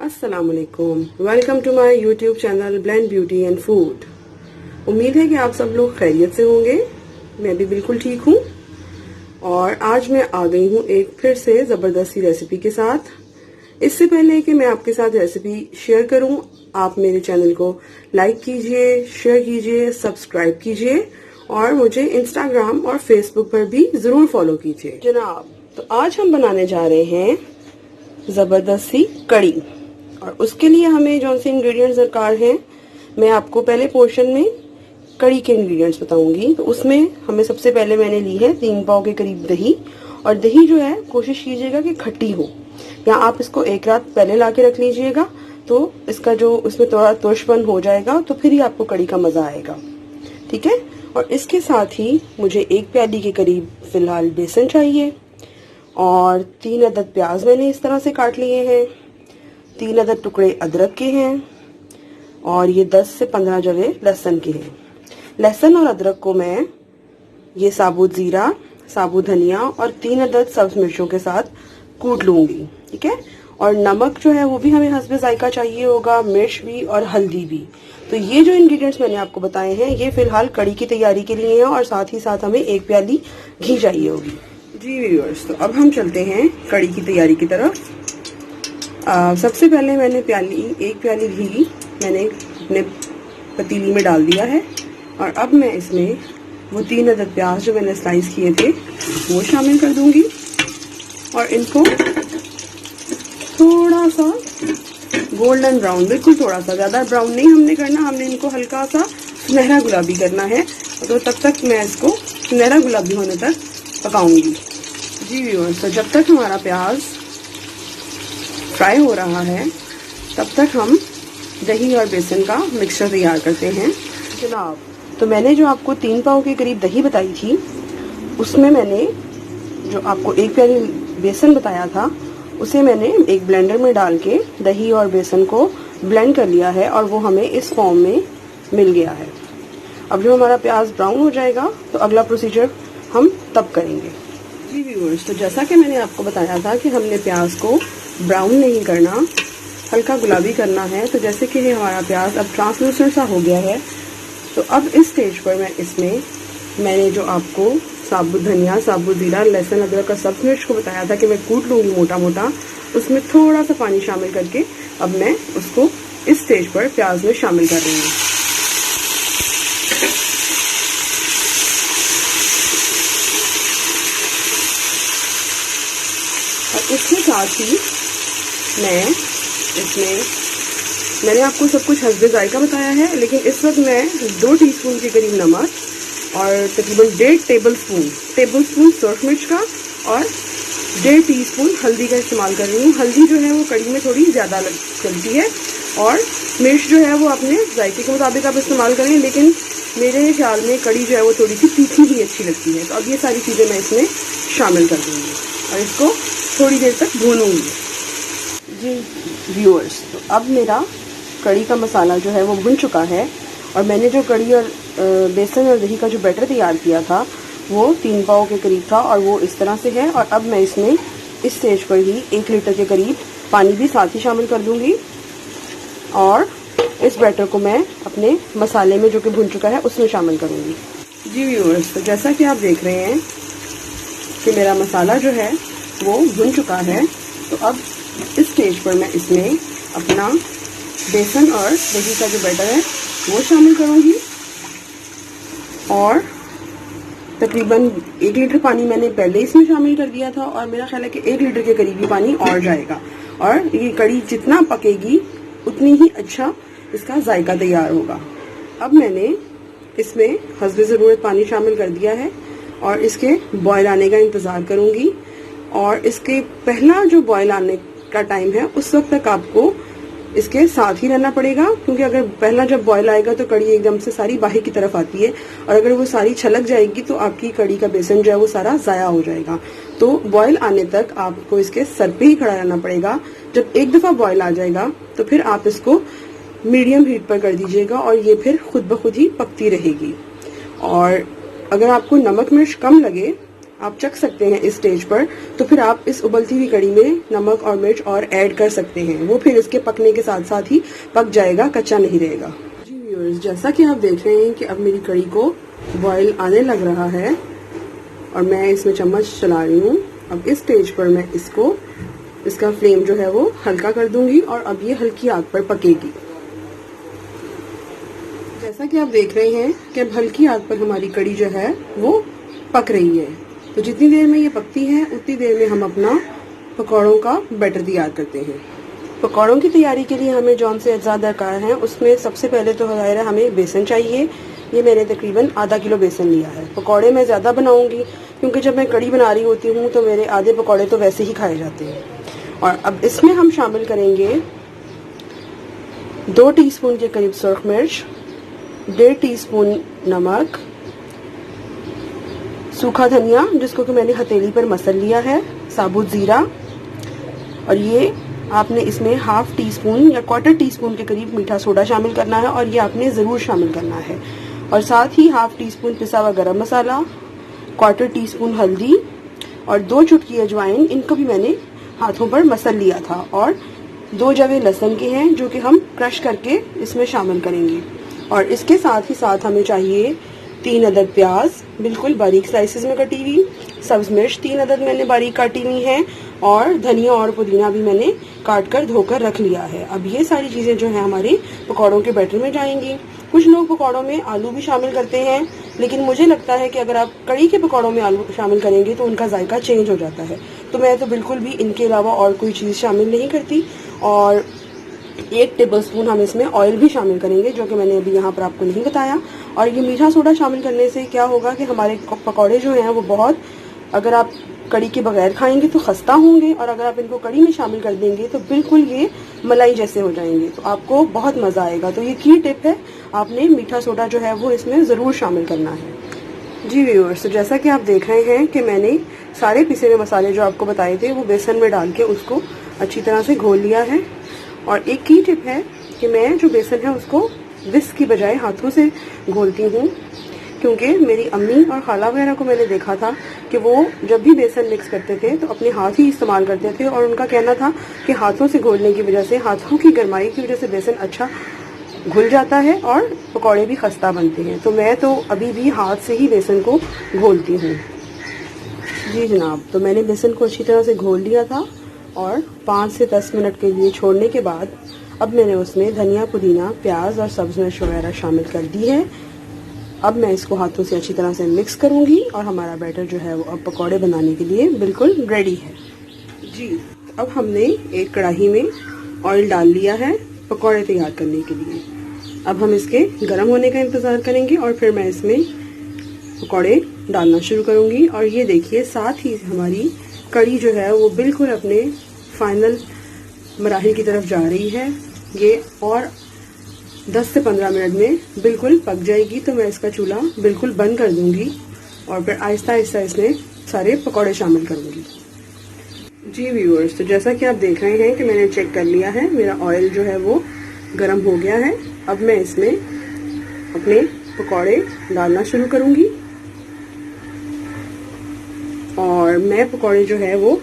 अस्सलामुअलैकुम, welcome to my YouTube channel blend beauty and food. उम्मीद है कि आप सब लोग खैरियत से होंगे। मैं भी बिल्कुल ठीक हूँ और आज मैं आ गई हूँ एक फिर से जबरदस्ती रेसिपी के साथ। इससे पहले कि मैं आपके साथ रेसिपी शेयर करूं, आप मेरे चैनल को लाइक कीजिए, शेयर कीजिए, सब्सक्राइब कीजिए और मुझे इंस्टाग्राम और फेसबुक पर भी जरूर फॉलो कीजिए जनाब। तो आज हम बनाने जा रहे हैं जबरदस्ती कड़ी और उसके लिए हमें जौन से इंग्रेडिएंट्स दरकार हैं मैं आपको पहले पोर्शन में कड़ी के इंग्रेडिएंट्स बताऊंगी। तो उसमें हमें सबसे पहले मैंने ली है 3 पाव के करीब दही। और दही जो है कोशिश कीजिएगा कि खट्टी हो, या आप इसको एक रात पहले ला के रख लीजिएगा तो इसका जो उसमें थोड़ा तुरशपन हो जाएगा, तो फिर ही आपको कड़ी का मजा आएगा। ठीक है। और इसके साथ ही मुझे 1 प्याली के करीब फिलहाल बेसन चाहिए और 3 अदद प्याज मैंने इस तरह से काट लिए हैं, 3 अदद टुकड़े अदरक के हैं और ये 10 से 15 जवे लहसुन के हैं। लहसुन और अदरक को मैं ये साबुत जीरा, साबुत धनिया और 3 अदद सब्ज मिर्चों के साथ कूट लूंगी। ठीक है। और नमक जो है वो भी हमें हस्बे जायका चाहिए होगा, मिर्च भी और हल्दी भी। तो ये जो इंग्रेडिएंट्स मैंने आपको बताए हैं ये फिलहाल कड़ी की तैयारी के लिए है और साथ ही साथ हमें 1 प्याली घी चाहिए होगी। जी व्यूअर्स, तो अब हम चलते हैं कड़ी की तैयारी की तरफ। सबसे पहले मैंने 1 प्याली घी मैंने अपने पतीली में डाल दिया है और अब मैं इसमें वो 3 अदद प्याज जो मैंने स्लाइस किए थे वो शामिल कर दूंगी और इनको थोड़ा सा गोल्डन ब्राउन, बिल्कुल थोड़ा सा, ज्यादा ब्राउन नहीं हमने करना, हमने इनको हल्का सा सुनहरा गुलाबी करना है। तो तब तक मैं इसको सुनहरा गुलाबी होने तक पकाऊंगी। जी व्यूअर्स, तो जब तक हमारा प्याज फ्राई हो रहा है तब तक हम दही और बेसन का मिक्सचर तैयार करते हैं जनाब। तो मैंने जो आपको 3 पाव के करीब दही बताई थी उसमें मैंने जो आपको 1 प्याली बेसन बताया था उसे मैंने एक ब्लेंडर में डाल के दही और बेसन को ब्लेंड कर लिया है और वो हमें इस फॉर्म में मिल गया है। अब जो हमारा प्याज ब्राउन हो जाएगा तो अगला प्रोसीजर हम तब करेंगे। जी व्यूअर्स, तो जैसा कि मैंने आपको बताया था कि हमने प्याज को ब्राउन नहीं करना, हल्का गुलाबी करना है। तो जैसे कि हमारा प्याज अब ट्रांसलूसेंट सा हो गया है तो अब इस स्टेज पर मैं इसमें मैंने जो आपको साबुत धनिया, साबुत जीरा, लहसुन, अदरक का सब मिर्च को बताया था कि मैं कूट लूंगी मोटा मोटा, उसमें थोड़ा सा पानी शामिल करके अब मैं उसको इस स्टेज पर प्याज में शामिल कर रही हूँ। और इसके साथ ही मैंने आपको सब कुछ हस्बे जायका बताया है, लेकिन इस वक्त मैं 2 टीस्पून के करीब नमक और तकरीबन 1.5 टेबलस्पून सूरख मिर्च का और 1.5 टीस्पून हल्दी का इस्तेमाल कर रही हूँ। हल्दी जो है वो कड़ी में थोड़ी ज़्यादा चलती है और मिर्च जो है वो अपने जायके के मुताबिक आप इस्तेमाल करें, लेकिन मेरे ख्याल में कड़ी जो है वो थोड़ी सी तीखी ही अच्छी लगती है। तो अब ये सारी चीज़ें मैं इसमें शामिल कर दूँगी और इसको थोड़ी देर तक भूनूंगी। जी व्यूअर्स, तो अब मेरा कड़ी का मसाला जो है वो भुन चुका है और मैंने जो कड़ी और बेसन और दही का जो बैटर तैयार किया था वो 3 पाव के करीब था और वो इस तरह से है। और अब मैं इसमें इस स्टेज पर ही 1 लीटर के करीब पानी भी साथ ही शामिल कर दूंगी और इस बैटर को मैं अपने मसाले में जो कि भुन चुका है उसमें शामिल करूंगी। जी व्यूअर्स, तो जैसा कि आप देख रहे हैं कि मेरा मसाला जो है वो भुन चुका है, तो अब इस स्टेज पर मैं इसमें अपना बेसन और दही का जो बैटर है वो शामिल करूंगी और तकरीबन 1 लीटर पानी मैंने पहले इसमें शामिल कर दिया था और मेरा ख्याल है कि 1 लीटर के करीब ही पानी और जाएगा और ये कड़ी जितना पकेगी उतनी ही अच्छा इसका जायका तैयार होगा। अब मैंने इसमें हस्बे ज़रूरत पानी शामिल कर दिया है और इसके बॉयल आने का इंतज़ार करूंगी और इसके पहला जो बॉयल आने का टाइम है उस वक्त तक आपको इसके साथ ही रहना पड़ेगा, क्योंकि अगर पहला जब बॉयल आएगा तो कड़ी एकदम से सारी बाहर की तरफ आती है और अगर वो सारी छलक जाएगी तो आपकी कड़ी का बेसन जो है वो सारा ज़ाया हो जाएगा। तो बॉयल आने तक आपको इसके सर पे ही खड़ा रहना पड़ेगा। जब एक दफ़ा बॉयल आ जाएगा तो फिर आप इसको मीडियम हीट पर कर दीजिएगा और ये फिर खुद ब खुद ही पकती रहेगी। और अगर आपको नमक मिर्च कम लगे आप चख सकते हैं इस स्टेज पर, तो फिर आप इस उबलती हुई कड़ी में नमक और मिर्च और ऐड कर सकते हैं। वो फिर इसके पकने के साथ साथ ही पक जाएगा, कच्चा नहीं रहेगा। जी व्यूअर्स, जैसा कि आप देख रहे हैं कि अब मेरी कड़ी को बॉयल आने लग रहा है और मैं इसमें चम्मच चला रही हूँ। अब इस स्टेज पर मैं इसका फ्लेम जो है वो हल्का कर दूंगी और अब ये हल्की आग पर पकेगी। जैसा कि आप देख रहे हैं कि अब हल्की आग पर हमारी कड़ी जो है वो पक रही है। तो जितनी देर में ये पकती है उतनी देर में हम अपना पकौड़ों का बैटर तैयार करते हैं। पकौड़ों की तैयारी के लिए हमें जौन से अज्जा दरकार हैं, उसमें सबसे पहले तो ज़ाहिर हमें बेसन चाहिए। ये मैंने तकरीबन आधा किलो बेसन लिया है। पकौड़े मैं ज़्यादा बनाऊंगी क्योंकि जब मैं कड़ी बना रही होती हूँ तो मेरे आधे पकौड़े तो वैसे ही खाए जाते हैं। और अब इसमें हम शामिल करेंगे 2 टीस्पून के करीब सुर्ख मिर्च, 1.5 टीस्पून नमक, सूखा धनिया जिसको कि मैंने हथेली पर मसल लिया है, साबुत जीरा, और ये आपने इसमें 1/2 टीस्पून या 1/4 टीस्पून के करीब मीठा सोडा शामिल करना है और ये आपने ज़रूर शामिल करना है। और साथ ही 1/2 टीस्पून पिसा हुआ गरम मसाला, 1/4 टीस्पून हल्दी और 2 चुटकी अजवाइन, इनको भी मैंने हाथों पर मसल लिया था। और 2 जवे लहसुन के हैं जो कि हम क्रश करके इसमें शामिल करेंगे। और इसके साथ ही साथ हमें चाहिए 3 अदद प्याज बिल्कुल बारीक स्लाइसेस में कटी हुई, सब्ज मिर्च 3 अदद मैंने बारीक काटी हुई है, और धनिया और पुदीना भी मैंने काट कर धोकर रख लिया है। अब ये सारी चीज़ें जो है हमारे पकौड़ों के बैटर में जाएंगी। कुछ लोग पकौड़ों में आलू भी शामिल करते हैं, लेकिन मुझे लगता है कि अगर आप कड़ी के पकौड़ों में आलू शामिल करेंगे तो उनका जायका चेंज हो जाता है। तो मैं तो बिल्कुल भी इनके अलावा और कोई चीज़ शामिल नहीं करती। और 1 टेबलस्पून हम इसमें ऑयल भी शामिल करेंगे जो कि मैंने अभी यहाँ पर आपको नहीं बताया। और ये मीठा सोडा शामिल करने से क्या होगा कि हमारे पकौड़े जो हैं वो बहुत, अगर आप कड़ी के बगैर खाएंगे तो खस्ता होंगे, और अगर आप इनको कड़ी में शामिल कर देंगे तो बिल्कुल ये मलाई जैसे हो जाएंगे। तो आपको बहुत मज़ा आएगा। तो ये की टिप है, आपने मीठा सोडा जो है वो इसमें ज़रूर शामिल करना है। जी व्यूअर्स, तो जैसा कि आप देख रहे हैं कि मैंने सारे पिसे हुए मसाले जो आपको बताए थे वो बेसन में डाल के उसको अच्छी तरह से घोल लिया है। और एक की टिप है कि मैं जो बेसन है उसको विस्क की बजाय हाथों से घोलती हूँ, क्योंकि मेरी अम्मी और खाला वगैरह को मैंने देखा था कि वो जब भी बेसन मिक्स करते थे तो अपने हाथ ही इस्तेमाल करते थे, और उनका कहना था कि हाथों से घोलने की वजह से, हाथों की गर्माई की वजह से बेसन अच्छा घुल जाता है और पकौड़े भी खस्ता बनते हैं। तो मैं तो अभी भी हाथ से ही बेसन को घोलती हूँ। जी जनाब, तो मैंने बेसन को अच्छी तरह से घोल लिया था और 5 से 10 मिनट के लिए छोड़ने के बाद अब मैंने उसमें धनिया, पुदीना, प्याज और सब्ज मिर्च वगैरह शामिल कर दी है। अब मैं इसको हाथों से अच्छी तरह से मिक्स करूंगी और हमारा बैटर जो है वो अब पकौड़े बनाने के लिए बिल्कुल रेडी है। जी, अब हमने एक कढ़ाई में ऑयल डाल लिया है पकौड़े तैयार करने के लिए। अब हम इसके गर्म होने का इंतज़ार करेंगे और फिर मैं इसमें पकौड़े डालना शुरू करूंगी। और ये देखिए, साथ ही हमारी कड़ी जो है वो बिल्कुल अपने फाइनल मराहिल की तरफ जा रही है। ये और 10 से 15 मिनट में बिल्कुल पक जाएगी। तो मैं इसका चूल्हा बिल्कुल बंद कर दूंगी और फिर आहिस्ता आहिस्ता इसमें सारे पकौड़े शामिल करूंगी। जी व्यूअर्स, तो जैसा कि आप देख रहे हैं कि मैंने चेक कर लिया है, मेरा ऑयल जो है वो गर्म हो गया है। अब मैं इसमें अपने पकौड़े डालना शुरू करूंगी। और मैं पकौड़े जो है वो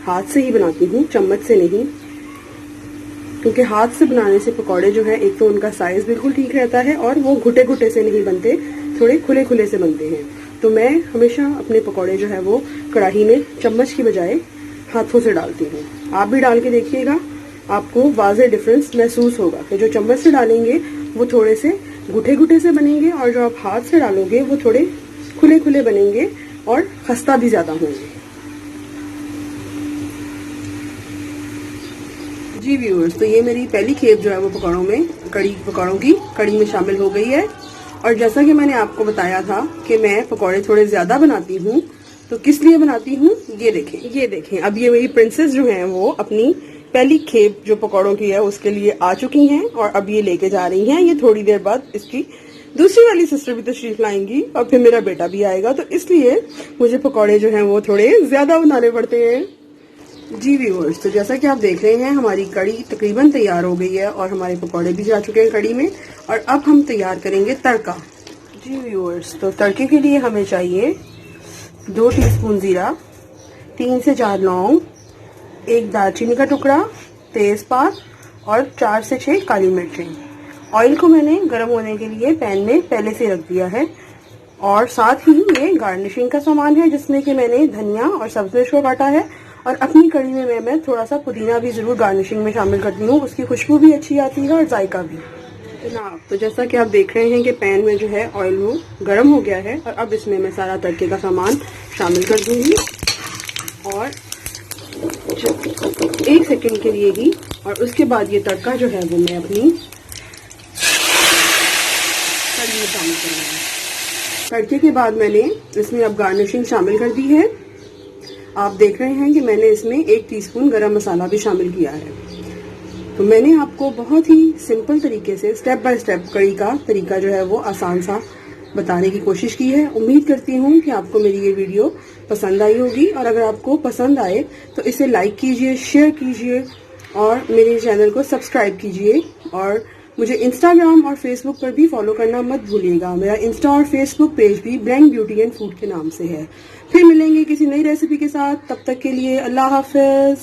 हाथ से ही बनाती हूँ, चम्मच से नहीं, क्योंकि हाथ से बनाने से पकौड़े जो है एक तो उनका साइज बिल्कुल ठीक रहता है और वो घुटे घुटे से नहीं बनते, थोड़े खुले खुले से बनते हैं। तो मैं हमेशा अपने पकौड़े जो है वो कढ़ाई में चम्मच की बजाय हाथों से डालती हूँ। आप भी डाल के देखिएगा, आपको वाज़े डिफरेंस महसूस होगा कि जो चम्मच से डालेंगे वो थोड़े से घुटे घुटे से बनेंगे और जो आप हाथ से डालोगे वो थोड़े खुले खुले बनेंगे और खस्ता भी ज्यादा होंगे। जी व्यूअर्स, तो ये मेरी पहली खेप जो है वो पकौड़ों की कड़ी में शामिल हो गई है। और जैसा कि मैंने आपको बताया था कि मैं पकौड़े थोड़े ज्यादा बनाती हूँ, तो किस लिए बनाती हूँ ये देखें। अब ये मेरी प्रिंसेस जो हैं वो अपनी पहली खेप जो पकौड़ों की है उसके लिए आ चुकी हैं और अब ये लेके जा रही हैं। ये थोड़ी देर बाद इसकी दूसरी वाली सिस्टर भी तशरीफ लाएंगी और फिर मेरा बेटा भी आएगा, तो इसलिए मुझे पकौड़े जो हैं वो थोड़े ज्यादा बनाने पड़ते हैं। जी व्यूअर्स, तो जैसा कि आप देख रहे हैं हमारी कड़ी तकरीबन तैयार हो गई है और हमारे पकौड़े भी जा चुके हैं कड़ी में। और अब हम तैयार करेंगे तड़का। जी व्यूअर्स, तो तड़के के लिए हमें चाहिए 2 टीस्पून जीरा, 3 से 4 लौंग, 1 दालचीनी का टुकड़ा, तेजपात और 4 से 6 काली मिर्चें। ऑयल को मैंने गर्म होने के लिए पैन में पहले से रख दिया है। और साथ ही ये गार्निशिंग का सामान है जिसमें कि मैंने धनिया और सब्ज मिर्च को काटा है। और अपनी कढ़ी में मैं थोड़ा सा पुदीना भी जरूर गार्निशिंग में शामिल करती हूँ, उसकी खुशबू भी अच्छी आती है और जायका भी। जनाब, तो जैसा कि आप देख रहे हैं कि पैन में जो है ऑयल वो गर्म हो गया है और अब इसमें मैं सारा तड़के का सामान शामिल कर दूंगी और 1 सेकंड के लिए ही, और उसके बाद ये तड़का जो है वो मैं अपनी कढ़ी में शामिल करूंगी। तड़के के बाद मैंने इसमें अब गार्निशिंग शामिल कर दी है। आप देख रहे हैं कि मैंने इसमें 1 टीस्पून गरम मसाला भी शामिल किया है। तो मैंने आपको बहुत ही सिंपल तरीके से स्टेप बाय स्टेप कढ़ी का तरीका जो है वो आसान सा बताने की कोशिश की है। उम्मीद करती हूँ कि आपको मेरी ये वीडियो पसंद आई होगी, और अगर आपको पसंद आए तो इसे लाइक कीजिए, शेयर कीजिए और मेरे चैनल को सब्सक्राइब कीजिए। और मुझे इंस्टाग्राम और फेसबुक पर भी फॉलो करना मत भूलिएगा। मेरा इंस्टा और फेसबुक पेज भी ब्लैंक ब्यूटी एंड फूड के नाम से है। फिर मिलेंगे किसी नई रेसिपी के साथ, तब तक के लिए अल्लाह हाफिज।